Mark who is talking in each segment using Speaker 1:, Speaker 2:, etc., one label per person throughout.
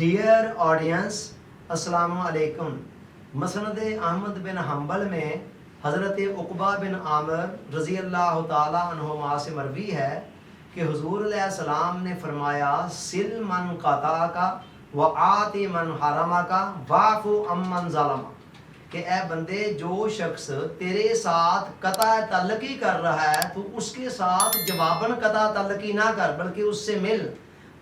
Speaker 1: Dear audience, अस्सलाम वालेकुम। मसनद अहमद बिन humble में हज़रत उक़बा बिन आमिर रज़ी अल्लाह ताला अन्हुमा से मरवी है कि हुज़ूर अलैहिस्सलाम ने फरमाया, सिल मन क़ता का व आति मन हरमा का वाफ़ु अम्मन ज़लमा, कि ए बंदे, जो शख्स तेरे साथ कता तल्लकी कर रहा है तो उसके साथ जवाबन कता तल्लकी ना कर, बल्कि उससे मिल।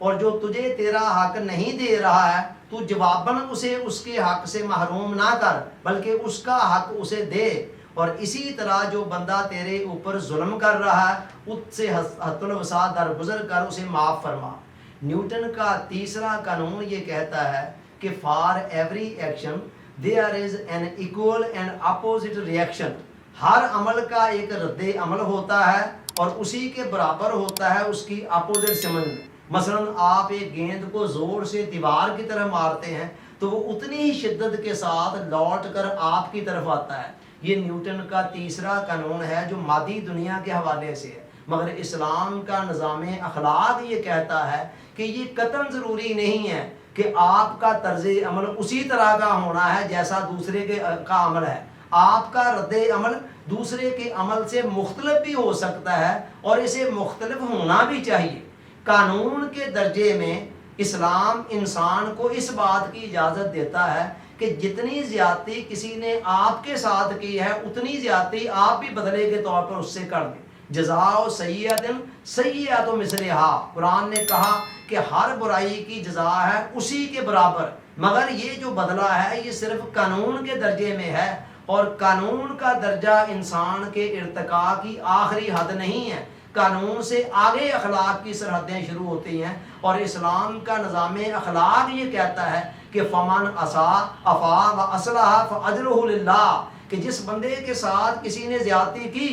Speaker 1: और जो तुझे तेरा हक नहीं दे रहा है तो जवाबन उसे उसके हक से महरूम ना कर, बल्कि उसका हक उसे दे। और इसी तरह जो बंदा तेरे ऊपर जुल्म कर रहा है उससे हद्दुल वसा दरगुजर कर उसे माफ़ फरमा। न्यूटन का तीसरा कानून ये कहता है कि for every action there is an equal and opposite reaction. हर अमल का एक रद्द अमल होता है और उसी के बराबर होता है उसकी अपोजिट समझ। मसलन आप एक गेंद को ज़ोर से दीवार की तरफ मारते हैं तो वो उतनी ही शिद्दत के साथ लौट कर आपकी तरफ आता है। ये न्यूटन का तीसरा कानून है जो मादी दुनिया के हवाले से है। मगर इस्लाम का निज़ाम अखलाक ये कहता है कि ये कतन ज़रूरी नहीं है कि आपका तर्ज़ अमल उसी तरह का होना है जैसा दूसरे का अमल है। आपका रद्द अमल दूसरे के अमल से मुख्तलिफ भी हो सकता है और इसे मुख्तलिफ होना भी चाहिए। कानून के दर्जे में इस्लाम इंसान को इस बात की इजाज़त देता है कि जितनी ज़्यादती किसी ने आपके साथ की है उतनी ज़्यादती आप भी बदले के तौर पर उससे कर दें। जज़ाओ सय्यतिन सय्यतु मिस्लिहा, कुरान ने कहा कि हर बुराई की जज़ा है उसी के बराबर। मगर ये जो बदला है ये सिर्फ कानून के दर्जे में है और कानून का दर्जा इंसान के इर्तिका की आखिरी हद नहीं है। कानून से आगे अखलाक की सरहदें शुरू होती हैं और इस्लाम का निज़ाम अखलाक ये कहता है कि फ़मन असा अफ़ा व असलहा फ़अज्रुहु लिल्लाह, कि जिस बंदे के साथ किसी ने ज़्यादती की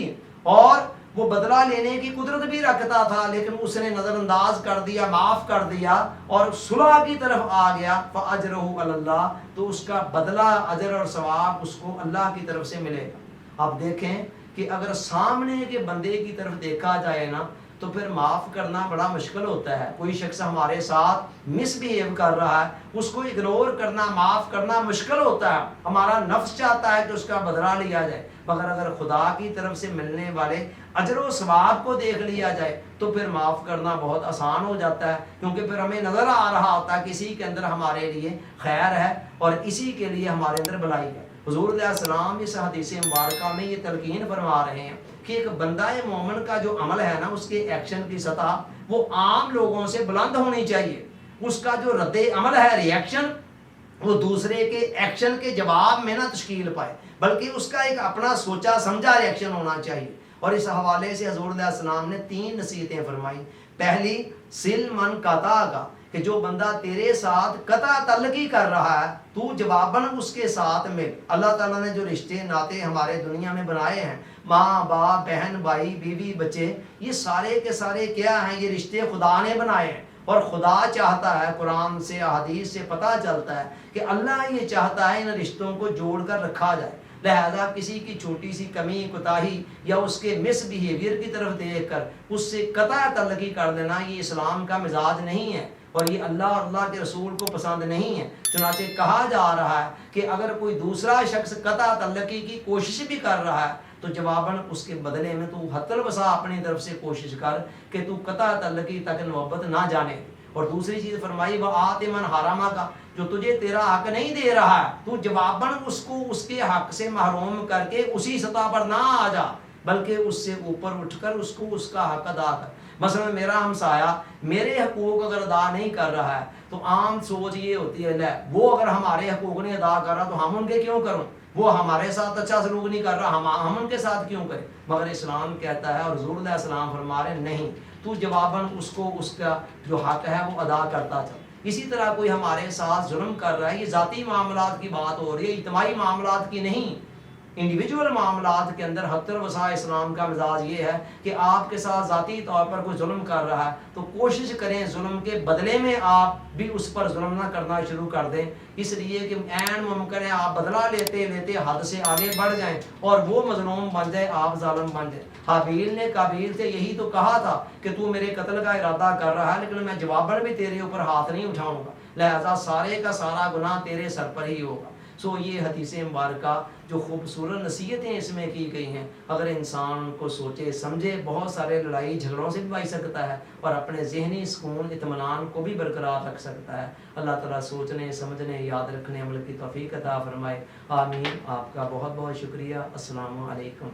Speaker 1: और वो बदला लेने की कुदरत भी रखता था लेकिन उसने नज़रअंदाज कर दिया, माफ़ कर दिया और सुलह की तरफ आ गया, फ़अज्रुहु अलल्लाह, तो उसका बदला अजर और सवाब उसको अल्लाह की तरफ से मिलेगा। आप देखें कि अगर सामने के बंदे की तरफ देखा जाए ना तो फिर माफ़ करना बड़ा मुश्किल होता है। कोई शख्स हमारे साथ मिसबिहेव कर रहा है, उसको इग्नोर करना, माफ़ करना मुश्किल होता है। हमारा नफ्स चाहता है कि उसका बदला लिया जाए, मगर अगर खुदा की तरफ से मिलने वाले अजर व सवाब को देख लिया जाए तो फिर माफ़ करना बहुत आसान हो जाता है, क्योंकि फिर हमें नज़र आ रहा होता है कि इसी के अंदर हमारे लिए खैर है और इसी के लिए हमारे अंदर भलाई है। हुज़ूर अलैहिस्सलाम इस हदीस मुबारका में ये तलकीन फरमा रहे हैं कि एक बंदा मोमिन का जो अमल है ना, उसके एक्शन की सतह वो आम लोगों से बुलंद होनी चाहिए। उसका जो रद्द अमल है, रिएक्शन, वो दूसरे के एक्शन के जवाब में ना तश्कील पाए, बल्कि उसका एक अपना सोचा समझा रिएक्शन होना चाहिए। और इस हवाले से हुज़ूर अलैहिस्सलाम ने 3 नसीहतें फरमाई। पहली, सिल मन क़ता का, कि जो बंदा तेरे साथ कता तल्लकी कर रहा है तू जवाबन उसके साथ मिल। अल्लाह ताला ने जो रिश्ते नाते हमारे दुनिया में बनाए हैं, माँ बाप, बहन भाई, बीवी बच्चे, ये सारे के सारे क्या हैं? ये रिश्ते खुदा ने बनाए हैं और खुदा चाहता है, कुरान से हदीस से पता चलता है कि अल्लाह ये चाहता है इन रिश्तों को जोड़ कर रखा जाए। लिहाजा किसी की छोटी सी कमी कोताही या उसके मिसबिहेवियर की तरफ देख कर उससे कता तल्लकी कर देना, ये इस्लाम का मिजाज नहीं है और ये अल्लाह और अल्लाह के रसूल को पसंद नहीं है। चुनांचे कहा जा रहा है कि अगर कोई दूसरा शख्स कता तल्लकी की कोशिश भी कर रहा है तो जवाबन उसके बदले में तू हत्तल वसा अपनी तरफ से कोशिश कर कि तू कता तल्लकी तक नौबत ना जाने। और दूसरी चीज़ फरमाई, वह आते मन हरामा का, जो तुझे तेरा हक नहीं दे रहा है तू जवाबन उसको उसके हक से महरूम करके उसी सतह पर ना आ जा, बल्कि उससे ऊपर उठकर उसको उसका हक अदा कर। मसलन मेरा हमसाया मेरे हकूक़ अगर अदा नहीं कर रहा है तो आम सोच ये होती है, ले वो अगर हमारे हकूक़ नहीं अदा कर रहा तो हम उनके क्यों करूं, वो हमारे साथ अच्छा सलूक नहीं कर रहा, हम उनके साथ क्यों करें। मगर इस्लाम कहता है और हुज़ूर अलैहिस्सलाम फरमा रहे, नहीं, तू जवाबन उसको उसका जो हक है वो अदा करता चल। इसी तरह कोई हमारे साथ जुल्म कर रहा है, ये ज़ाती मामलात की बात हो रही है, इज्तिमाई मामलात की नहीं। انڈیویجول معاملات کے اندر حتی الوسع اسلام کا مزاج یہ ہے کہ آپ کے ساتھ ذاتی طور پر کوئی ظلم کر رہا ہے تو کوشش کریں ظلم کے بدلے میں آپ بھی اس پر ظلم نہ کرنا شروع کر دیں، اس لیے کہ عین ممکن ہے آپ بدلہ لیتے لیتے حد سے آگے بڑھ جائیں اور وہ مظلوم بن جائے، آپ ظالم بن جائیں۔ حابیل نے قابیل سے یہی تو کہا تھا کہ تو میرے قتل کا ارادہ کر رہا ہے لیکن میں جواباً بھی تیرے اوپر ہاتھ نہیں اٹھاؤں گا، لہذا سارے کا سارا گناہ تیرے سر پر ہی ہوگا۔ سو یہ حدیث مبارکہ جو خوبصورت نصیحتیں اس میں کی گئی ہیں، اگر انسان کو سوچے سمجھے بہت سارے لڑائی جھگڑوں سے بھی بچ سکتا ہے اور اپنے ذہنی سکون اطمینان کو بھی برقرار رکھ سکتا ہے۔ اللہ تعالیٰ سوچنے سمجھنے یاد رکھنے عمل کی توفیق عطا فرمائے، آمین۔ آپ کا بہت بہت شکریہ۔ السلام علیکم۔